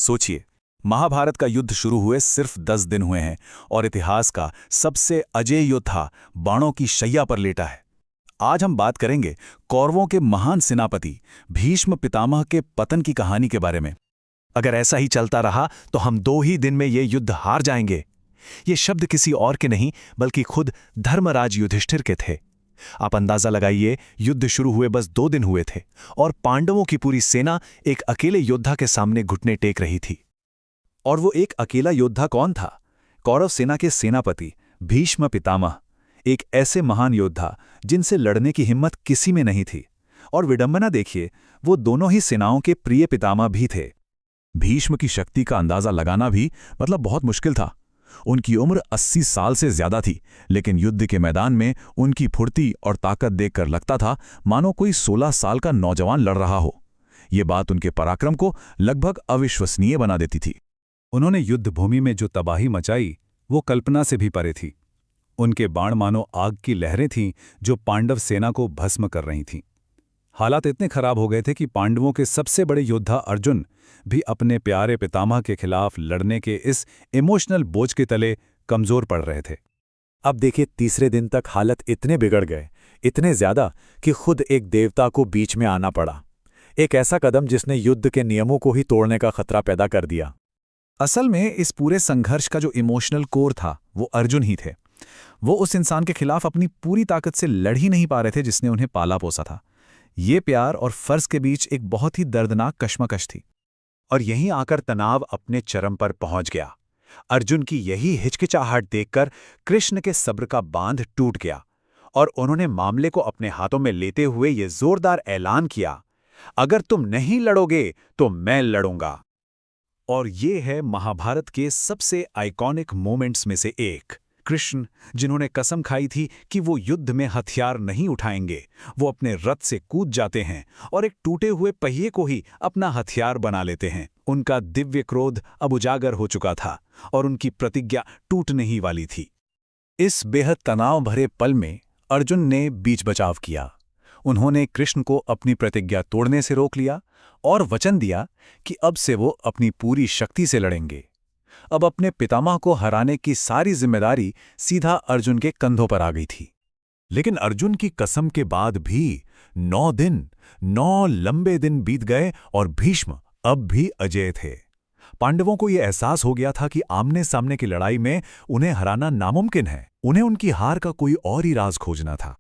सोचिए, महाभारत का युद्ध शुरू हुए सिर्फ 10 दिन हुए हैं और इतिहास का सबसे अजेय योद्धा बाणों की शैया पर लेटा है। आज हम बात करेंगे कौरवों के महान सेनापति भीष्म पितामह के पतन की कहानी के बारे में। अगर ऐसा ही चलता रहा तो हम 2 ही दिन में ये युद्ध हार जाएंगे। ये शब्द किसी और के नहीं बल्कि खुद धर्मराज युधिष्ठिर के थे। आप अंदाजा लगाइए, युद्ध शुरू हुए बस 2 दिन हुए थे और पांडवों की पूरी सेना एक अकेले योद्धा के सामने घुटने टेक रही थी। और वो एक अकेला योद्धा कौन था? कौरव सेना के सेनापति भीष्म पितामह, एक ऐसे महान योद्धा जिनसे लड़ने की हिम्मत किसी में नहीं थी। और विडंबना देखिए, वो दोनों ही सेनाओं के प्रिय पितामह भी थे। भीष्म की शक्ति का अंदाजा लगाना भी बहुत मुश्किल था। उनकी उम्र 80 साल से ज्यादा थी, लेकिन युद्ध के मैदान में उनकी फुर्ती और ताकत देखकर लगता था मानो कोई 16 साल का नौजवान लड़ रहा हो। ये बात उनके पराक्रम को लगभग अविश्वसनीय बना देती थी। उन्होंने युद्ध भूमि में जो तबाही मचाई वो कल्पना से भी परे थी। उनके बाण मानो आग की लहरें थीं जो पांडव सेना को भस्म कर रही थीं। हालात इतने खराब हो गए थे कि पांडवों के सबसे बड़े योद्धा अर्जुन भी अपने प्यारे पितामह के खिलाफ लड़ने के इस इमोशनल बोझ के तले कमजोर पड़ रहे थे। अब देखिए, तीसरे दिन तक हालत इतने बिगड़ गए, इतने ज्यादा कि खुद एक देवता को बीच में आना पड़ा। एक ऐसा कदम जिसने युद्ध के नियमों को ही तोड़ने का खतरा पैदा कर दिया। असल में इस पूरे संघर्ष का जो इमोशनल कोर था वो अर्जुन ही थे। वो उस इंसान के खिलाफ अपनी पूरी ताकत से लड़ ही नहीं पा रहे थे जिसने उन्हें पाला पोसा था। ये प्यार और फर्ज के बीच एक बहुत ही दर्दनाक कश्मकश थी। और यहीं आकर तनाव अपने चरम पर पहुंच गया। अर्जुन की यही हिचकिचाहट देखकर कृष्ण के सब्र का बांध टूट गया और उन्होंने मामले को अपने हाथों में लेते हुए ये जोरदार ऐलान किया, अगर तुम नहीं लड़ोगे तो मैं लड़ूंगा। और ये है महाभारत के सबसे आइकॉनिक मोमेंट्स में से एक। कृष्ण, जिन्होंने कसम खाई थी कि वो युद्ध में हथियार नहीं उठाएंगे, वो अपने रथ से कूद जाते हैं और एक टूटे हुए पहिए को ही अपना हथियार बना लेते हैं। उनका दिव्य क्रोध अब उजागर हो चुका था और उनकी प्रतिज्ञा टूटने ही वाली थी। इस बेहद तनाव भरे पल में अर्जुन ने बीच बचाव किया। उन्होंने कृष्ण को अपनी प्रतिज्ञा तोड़ने से रोक लिया और वचन दिया कि अब से वो अपनी पूरी शक्ति से लड़ेंगे। अब अपने पितामह को हराने की सारी जिम्मेदारी सीधा अर्जुन के कंधों पर आ गई थी। लेकिन अर्जुन की कसम के बाद भी 9 लंबे दिन बीत गए और भीष्म अब भी अजेय थे। पांडवों को यह एहसास हो गया था कि आमने सामने की लड़ाई में उन्हें हराना नामुमकिन है। उन्हें उनकी हार का कोई और ही राज खोजना था।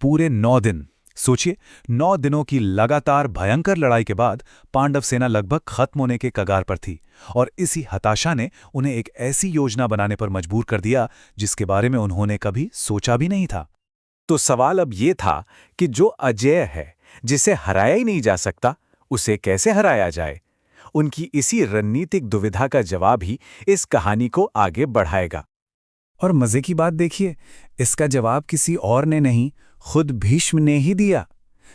पूरे 9 दिन, सोचिए, 9 दिनों की लगातार भयंकर लड़ाई के बाद पांडव सेना लगभग खत्म होने के कगार पर थी और इसी हताशा ने उन्हें एक ऐसी योजना बनाने पर मजबूर कर दिया जिसके बारे में उन्होंने कभी सोचा भी नहीं था। तो सवाल अब ये था कि जो अजेय है, जिसे हराया ही नहीं जा सकता, उसे कैसे हराया जाए? उनकी इसी रणनीतिक दुविधा का जवाब ही इस कहानी को आगे बढ़ाएगा। और मजे की बात देखिए, इसका जवाब किसी और ने नहीं, खुद भीष्म ने ही दिया।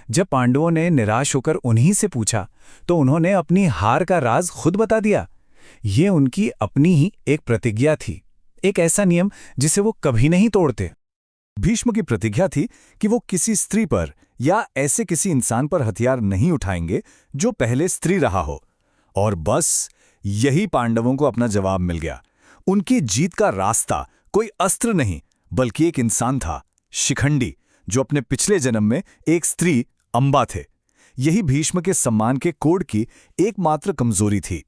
जब पांडवों ने निराश होकर उन्हीं से पूछा तो उन्होंने अपनी हार का राज खुद बता दिया। ये उनकी अपनी ही एक प्रतिज्ञा थी, एक ऐसा नियम जिसे वो कभी नहीं तोड़ते। भीष्म की प्रतिज्ञा थी कि वो किसी स्त्री पर या ऐसे किसी इंसान पर हथियार नहीं उठाएंगे जो पहले स्त्री रहा हो। और बस यही पांडवों को अपना जवाब मिल गया। उनकी जीत का रास्ता कोई अस्त्र नहीं बल्कि एक इंसान था, शिखंडी, जो अपने पिछले जन्म में एक स्त्री अंबा थे। यही भीष्म के सम्मान के कोड की एकमात्र कमजोरी थी।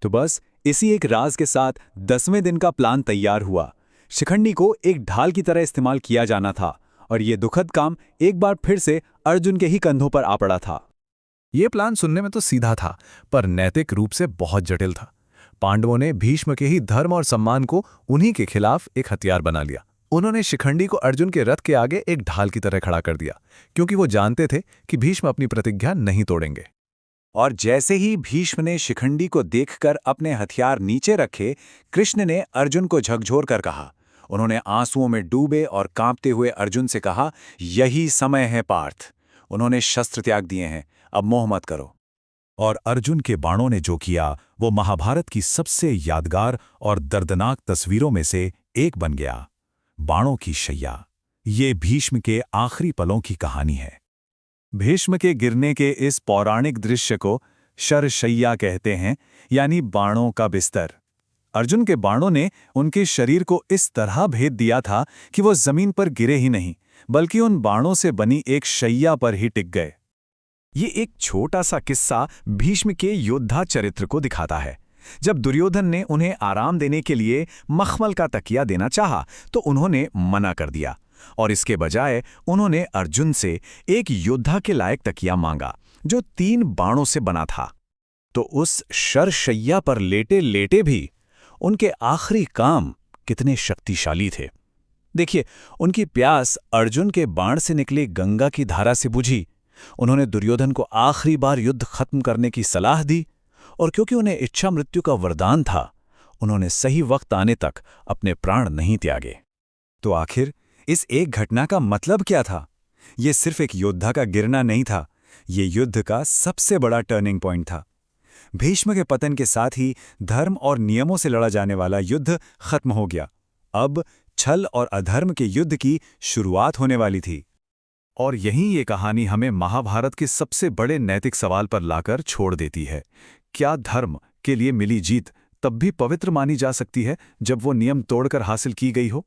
तो बस इसी एक राज के साथ 10वें दिन का प्लान तैयार हुआ। शिखंडी को एक ढाल की तरह इस्तेमाल किया जाना था और ये दुखद काम एक बार फिर से अर्जुन के ही कंधों पर आ पड़ा था। ये प्लान सुनने में तो सीधा था, पर नैतिक रूप से बहुत जटिल था। पांडवों ने भीष्म के ही धर्म और सम्मान को उन्हीं के खिलाफ एक हथियार बना लिया। उन्होंने शिखंडी को अर्जुन के रथ के आगे एक ढाल की तरह खड़ा कर दिया, क्योंकि वो जानते थे कि भीष्म अपनी प्रतिज्ञा नहीं तोड़ेंगे। और जैसे ही भीष्म ने शिखंडी को देखकर अपने हथियार नीचे रखे, कृष्ण ने अर्जुन को झकझोर कर कहा। उन्होंने आंसुओं में डूबे और कांपते हुए अर्जुन से कहा, यही समय है पार्थ। उन्होंने शस्त्र त्याग दिए हैं, अब मोह मत करो। और अर्जुन के बाणों ने जो किया वो महाभारत की सबसे यादगार और दर्दनाक तस्वीरों में से एक बन गया। बाणों की शैया, ये भीष्म के आखिरी पलों की कहानी है। भीष्म के गिरने के इस पौराणिक दृश्य को शरशैया कहते हैं, यानी बाणों का बिस्तर। अर्जुन के बाणों ने उनके शरीर को इस तरह भेद दिया था कि वो जमीन पर गिरे ही नहीं, बल्कि उन बाणों से बनी एक शैया पर ही टिक गए। ये एक छोटा सा किस्सा भीष्म के योद्धा चरित्र को दिखाता है। जब दुर्योधन ने उन्हें आराम देने के लिए मखमल का तकिया देना चाहा, तो उन्होंने मना कर दिया और इसके बजाय उन्होंने अर्जुन से एक योद्धा के लायक तकिया मांगा, जो 3 बाणों से बना था। तो उस शरशैया पर लेटे लेटे भी उनके आखिरी काम कितने शक्तिशाली थे। देखिए, उनकी प्यास अर्जुन के बाण से निकली गंगा की धारा से बुझी। उन्होंने दुर्योधन को आखिरी बार युद्ध खत्म करने की सलाह दी, और क्योंकि उन्हें इच्छा मृत्यु का वरदान था, उन्होंने सही वक्त आने तक अपने प्राण नहीं त्यागे। तो आखिर इस एक घटना का मतलब क्या था? ये सिर्फ एक योद्धा का गिरना नहीं था, ये युद्ध का सबसे बड़ा टर्निंग पॉइंट था। भीष्म के पतन के साथ ही धर्म और नियमों से लड़ा जाने वाला युद्ध खत्म हो गया। अब छल और अधर्म के युद्ध की शुरुआत होने वाली थी। और यहीं ये कहानी हमें महाभारत के सबसे बड़े नैतिक सवाल पर लाकर छोड़ देती है। क्या धर्म के लिए मिली जीत तब भी पवित्र मानी जा सकती है जब वो नियम तोड़कर हासिल की गई हो?